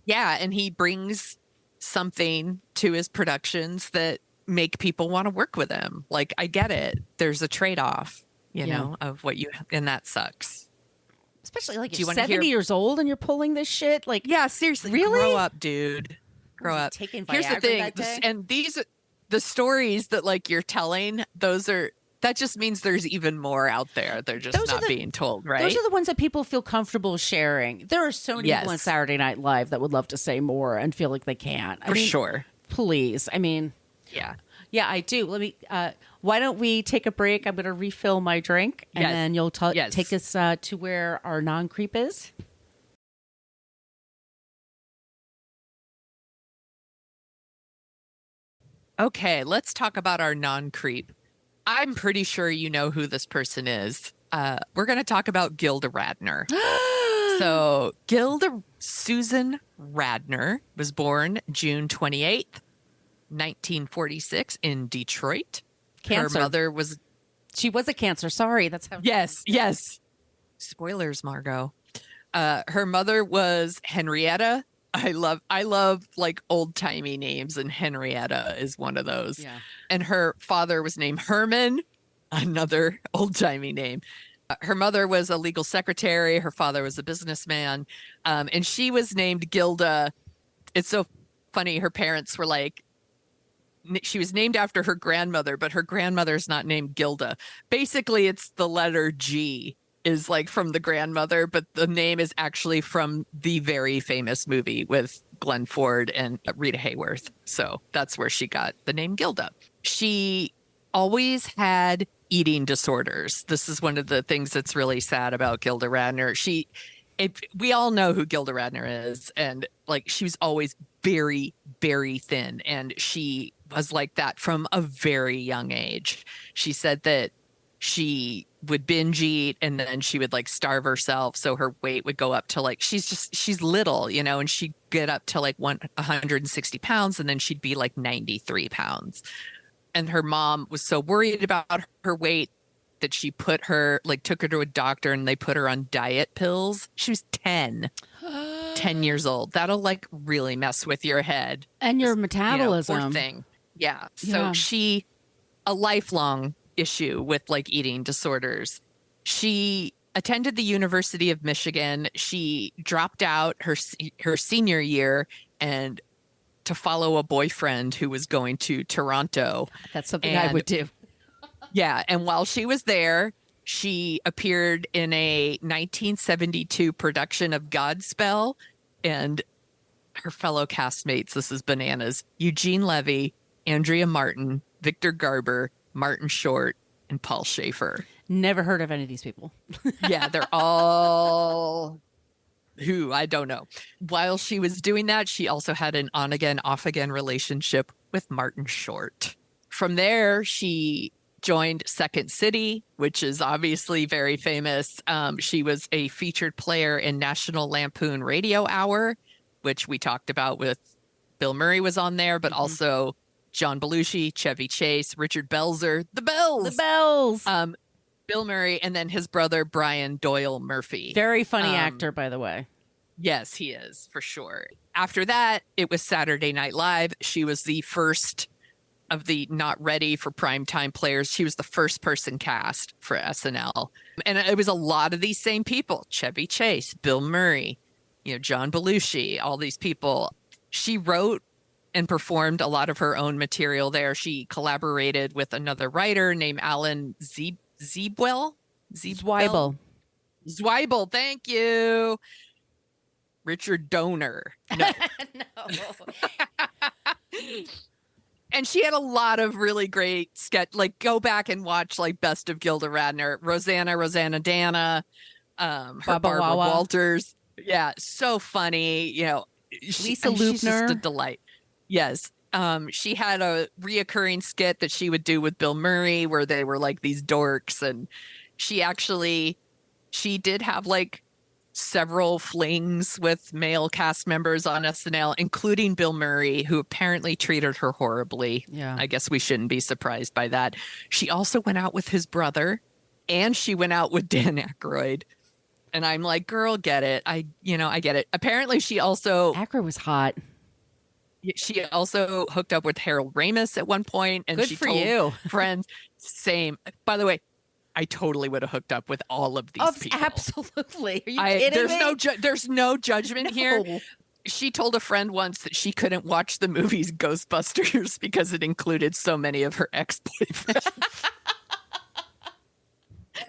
Yeah, and he brings something to his productions that make people want to work with him. Like, I get it. There's a trade-off, you know, of what and that sucks. Especially like you're 70 years old and you're pulling this shit. Like, yeah, seriously, really? Grow up, dude. Grow up. Taking Here's the thing, and the stories that like you're telling, that just means there's even more out there. They're just not being told, right? Those are the ones that people feel comfortable sharing. There are so many people on Saturday Night Live that would love to say more and feel like they can't. For sure. Please. I mean, yeah. Yeah, I do. Let me, why don't we take a break? I'm going to refill my drink and then you'll take us to where our non-creep is. Okay, let's talk about our non-creep. I'm pretty sure you know who this person is. We're going to talk about Gilda Radner. So Gilda Susan Radner was born June 28th, 1946 in Detroit. Cancer. Her mother was She was a Cancer. Sorry. That's how. Yes. Spoilers, Margot. Her mother was Henrietta. I love like old timey names, and Henrietta is one of those. Yeah. And her father was named Herman, another old timey name. Her mother was a legal secretary. Her father was a businessman. And she was named Gilda. It's so funny. Her parents were like, she was named after her grandmother, but her grandmother's not named Gilda. Basically, it's the letter G is like from the grandmother, but the name is actually from the very famous movie with Glenn Ford and Rita Hayworth. So that's where she got the name Gilda. She always had eating disorders. This is one of the things that's really sad about Gilda Radner. We all know who Gilda Radner is, and like she was always very, very thin, and she was like that from a very young age. She said that she would binge eat and then she would like starve herself, so her weight would go up to like she's little, and she'd get up to like 160 pounds, and then she'd be like 93 pounds. And her mom was so worried about her weight that she took her to a doctor, and they put her on diet pills. She was 10 years old. That'll like really mess with your head And your metabolism. Poor thing. Yeah. So a lifelong issue with like eating disorders. She attended the University of Michigan. She dropped out her senior year and to follow a boyfriend who was going to Toronto. That's something I would do. Yeah. And while she was there, she appeared in a 1972 production of Godspell, and her fellow castmates, this is bananas, Eugene Levy, Andrea Martin, Victor Garber, Martin Short, and Paul Schaefer. Never heard of any of these people. Yeah, they're all who I don't know. While she was doing that, she also had an on-again, off-again relationship with Martin Short. From there, she joined Second City, which is obviously very famous. She was a featured player in National Lampoon Radio Hour, which we talked about with Bill Murray was on there, but also John Belushi, Chevy Chase, Richard Belzer, the Bells. Bill Murray, and then his brother, Brian Doyle Murphy. Very funny actor, by the way. Yes, he is, for sure. After that, it was Saturday Night Live. She was the first of the not ready for primetime players. She was the first person cast for SNL. And it was a lot of these same people, Chevy Chase, Bill Murray, John Belushi, all these people. She wrote and performed a lot of her own material there. She collaborated with another writer named Alan Zweibel. Zweibel, thank you. Richard Donner. No. And she had a lot of really great sketch. Like, go back and watch like Best of Gilda Radner, Rosanna Dana, her Barbara Wawa. Walters. Yeah, so funny. Lisa she's Lupner. just a delight. Yes. She had a reoccurring skit that she would do with Bill Murray where they were like these dorks, and she did have like several flings with male cast members on SNL, including Bill Murray, who apparently treated her horribly. Yeah. I guess we shouldn't be surprised by that. She also went out with his brother, and she went out with Dan Aykroyd. And I'm like, girl, get it. I get it. Apparently she also Aykroyd was hot. She also hooked up with Harold Ramis at one point, and Good she for told you. friends. Same. By the way, I totally would have hooked up with all of these people. Absolutely. Are you kidding there's me? There's no judgment here. No. She told a friend once that she couldn't watch the movies Ghostbusters because it included so many of her ex-boyfriends.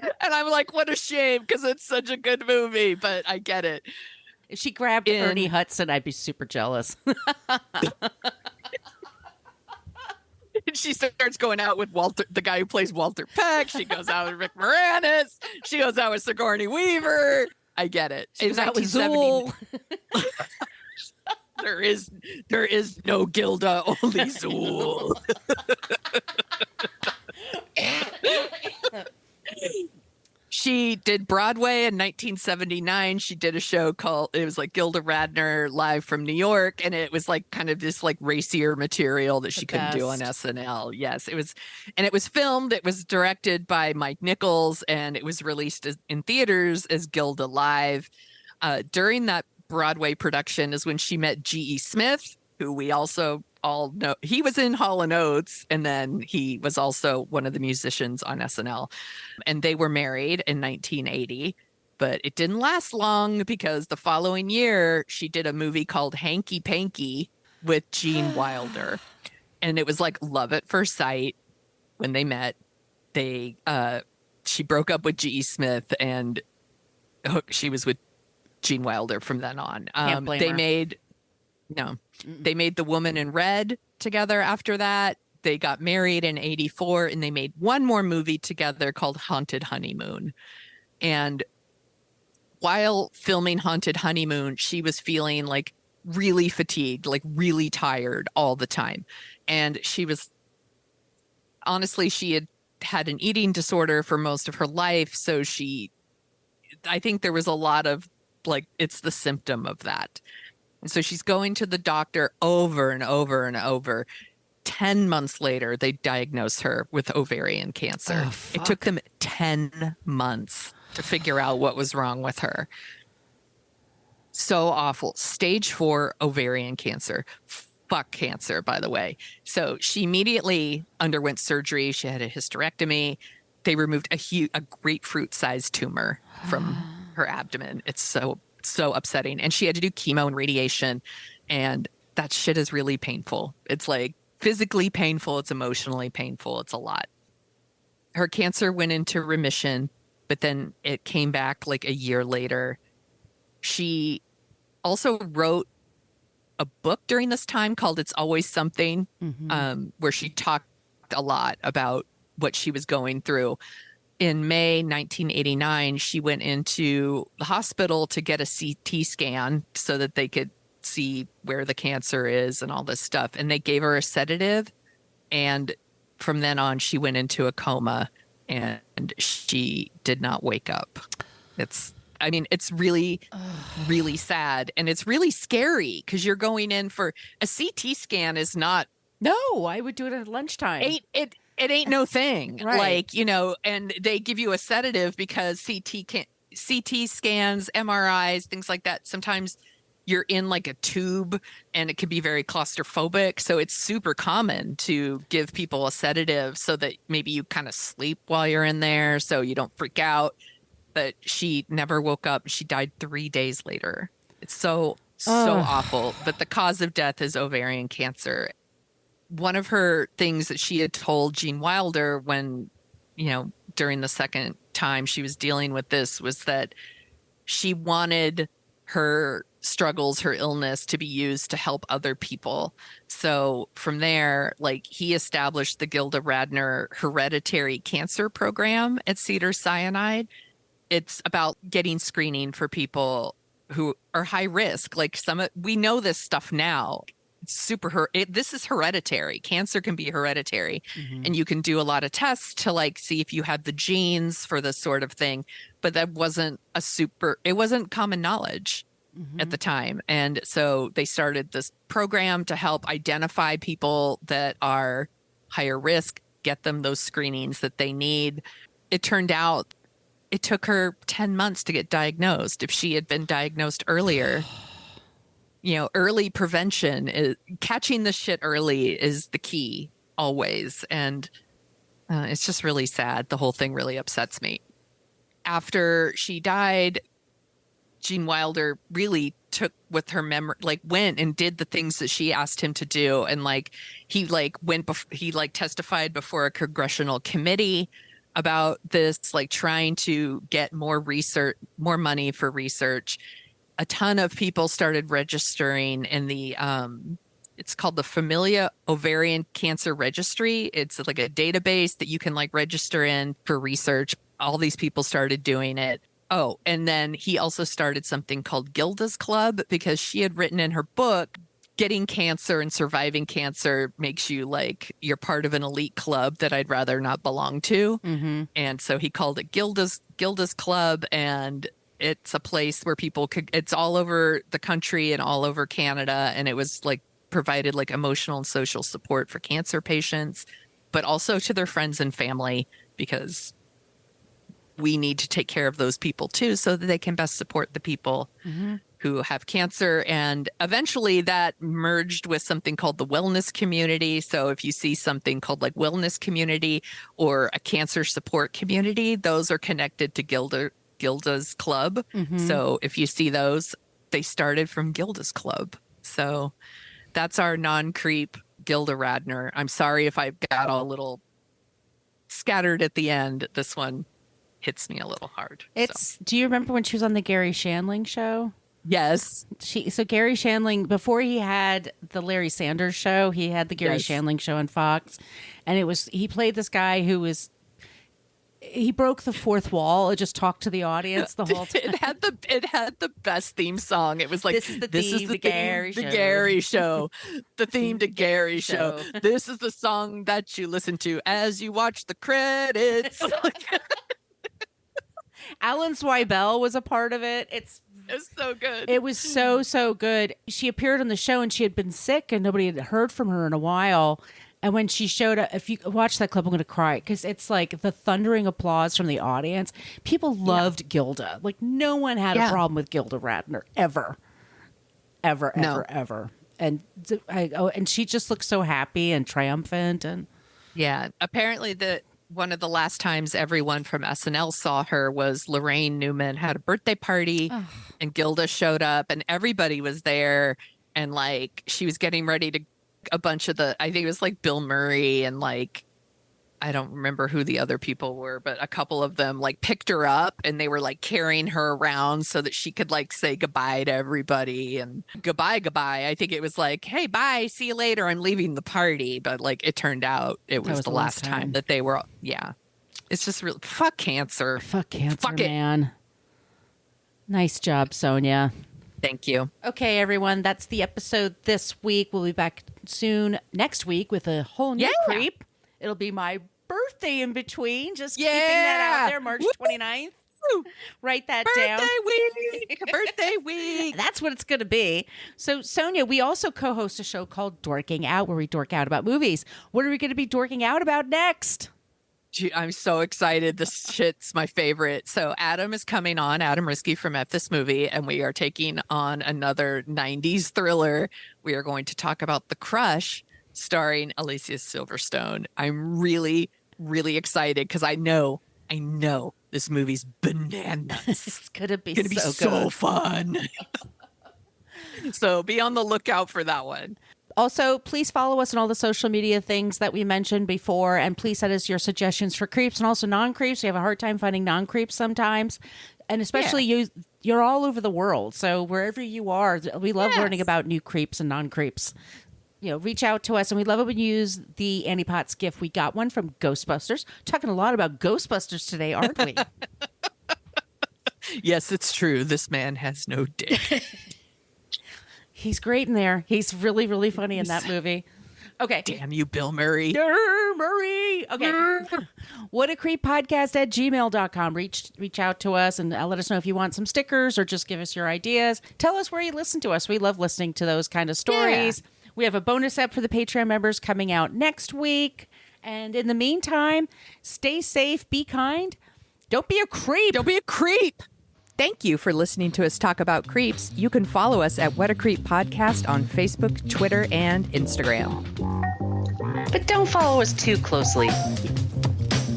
And I'm like, what a shame, because it's such a good movie, but I get it. If she grabbed Ernie Hudson, I'd be super jealous. And she starts going out with Walter, the guy who plays Walter Peck. She goes out with Rick Moranis. She goes out with Sigourney Weaver. I get it. She was out with Zool. There is no Gilda, only Zool. She did Broadway in 1979. She did a show called, it was like Gilda Radner live from New York. And it was like kind of this like racier material that she couldn't do on SNL. Yes, it was. And it was filmed. It was directed by Mike Nichols, and it was released in theaters as Gilda Live. During that Broadway production is when she met G.E. Smith, who we also all know. He was in Hall & Oates, and then he was also one of the musicians on SNL. And they were married in 1980, but it didn't last long because the following year she did a movie called Hanky Panky with Gene Wilder. And it was like love at first sight when they met. She broke up with G.E. Smith, and she was with Gene Wilder from then on. Can't blame her. They made The Woman in Red together after that. They got married in 84, and they made one more movie together called Haunted Honeymoon. And while filming Haunted Honeymoon, she was feeling like really fatigued, like really tired all the time. And she had an eating disorder for most of her life. So I think there was a lot of like, it's the symptom of that. And so she's going to the doctor over and over and over. 10 months later, they diagnosed her with ovarian cancer. Oh, it took them 10 months to figure out what was wrong with her. So awful. Stage 4 ovarian cancer. Fuck cancer, by the way. So she immediately underwent surgery. She had a hysterectomy. They removed a grapefruit-sized tumor from her abdomen. It's so upsetting. And she had to do chemo and radiation. And that shit is really painful. It's like physically painful. It's emotionally painful. It's a lot. Her cancer went into remission, but then it came back like a year later. She also wrote a book during this time called It's Always Something, where she talked a lot about what she was going through. In May 1989, she went into the hospital to get a CT scan so that they could see where the cancer is and all this stuff. And they gave her a sedative. And from then on, she went into a coma and she did not wake up. It's really, really sad. And it's really scary because you're going in for a CT scan is not. No, I would do it at lunchtime. It ain't no thing. Right. Like, and they give you a sedative because CT scans, MRIs, things like that. Sometimes you're in like a tube and it can be very claustrophobic. So it's super common to give people a sedative so that maybe you kind of sleep while you're in there so you don't freak out. But she never woke up. She died 3 days later. It's so awful. But the cause of death is ovarian cancer. One of her things that she had told Gene Wilder when, during the second time she was dealing with this was that she wanted her struggles, her illness to be used to help other people. So from there, like he established the Gilda Radner Hereditary Cancer Program at Cedars-Sinai. It's about getting screening for people who are high risk. Like we know this stuff now. This is hereditary. Cancer can be hereditary, and you can do a lot of tests to like see if you have the genes for this sort of thing. But that wasn't it wasn't common knowledge at the time. And so they started this program to help identify people that are higher risk, get them those screenings that they need. It turned out it took her 10 months to get diagnosed. If she had been diagnosed earlier, early prevention is catching the shit early is the key always. And it's just really sad. The whole thing really upsets me. After she died, Gene Wilder really took with her memory, like went and did the things that she asked him to do. And he testified before a congressional committee about this, like trying to get more money for research. A ton of people started registering in the it's called the Familia Ovarian Cancer Registry. It's like a database that you can like register in for research. All these people started doing it. Oh, and then he also started something called Gilda's Club because she had written in her book getting cancer and surviving cancer makes you like you're part of an elite club that I'd rather not belong to. Mm-hmm. And so he called it Gilda's Club, and it's a place where people could, it's all over the country and all over Canada, and it was like provided like emotional and social support for cancer patients, but also to their friends and family, because we need to take care of those people too, so that they can best support the people who have cancer. And eventually that merged with something called the wellness community. So if you see something called like wellness community or a cancer support community, those are connected to Gilda's Club. So if you see those, they started from Gilda's Club. So that's our non-creep Gilda Radner. I'm sorry if I got a little scattered at the end. This one hits me a little hard. Do you remember when she was on the Gary Shandling show? Yes. So Gary Shandling, before he had the Larry Sanders Show, he had the Gary Shandling Show on Fox, and he played this guy who he broke the fourth wall and just talked to the audience the whole time. It had the best theme song. It was like, this is the theme to Gary Show. The Gary Show. The theme to Gary Show. This is the song that you listen to as you watch the credits. Alan Swibel was a part of it. It's so good. It was so good. She appeared on the show and she had been sick and nobody had heard from her in a while. And when she showed up, if you watch that clip, I'm going to cry because it's like the thundering applause from the audience. People loved Gilda. Like no one had a problem with Gilda Radner ever. And and she just looked so happy and triumphant. And apparently one of the last times everyone from SNL saw her was Lorraine Newman had a birthday party and Gilda showed up and everybody was there, and like she was getting ready to a bunch of I think it was like Bill Murray and like I don't remember who the other people were, but a couple of them like picked her up and they were like carrying her around so that she could like say goodbye to everybody and goodbye. I think it was like, hey, bye, see you later, I'm leaving the party. But like it turned out it was the last time that they were. It's just really fuck cancer. Fuck cancer, man. Nice job, Sonia. Thank you. Okay, everyone, that's the episode this week. We'll be back soon next week with a whole new creep. It'll be my birthday in between. Just keeping that out there, March 29th. Write that down. Birthday week. That's what it's going to be. So, Sonia, we also co-host a show called Dorking Out, where we dork out about movies. What are we going to be dorking out about next? Gee, I'm so excited. This shit's my favorite. So Adam is coming on, Adam Risky from F This Movie, and we are taking on another 90s thriller. We are going to talk about The Crush, starring Alicia Silverstone. I'm really, really excited because I know this movie's bananas. It's gonna be so fun. So be on the lookout for that one. Also, please follow us on all the social media things that we mentioned before, and please send us your suggestions for creeps and also non-creeps. We have a hard time finding non-creeps sometimes, and especially you're all over the world. So wherever you are, we love learning about new creeps and non-creeps. Reach out to us, and we love it when you use the Annie Potts gift. We got one from Ghostbusters. Talking a lot about Ghostbusters today, aren't we? Yes, it's true. This man has no dick. He's great in there. He's really, really funny in that movie. Okay. Damn you, Bill Murray. Murray. Okay. whatacreeppodcast@gmail.com. Reach out to us and let us know if you want some stickers or just give us your ideas. Tell us where you listen to us. We love listening to those kind of stories. Yeah. We have a bonus ep for the Patreon members coming out next week. And in the meantime, stay safe, be kind. Don't be a creep. Don't be a creep. Thank you for listening to us talk about creeps. You can follow us at What a Creep Podcast on Facebook, Twitter, and Instagram. But don't follow us too closely.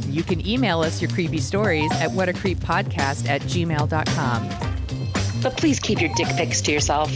You can email us your creepy stories at whatacreeppodcast@gmail.com. But please keep your dick pics to yourself.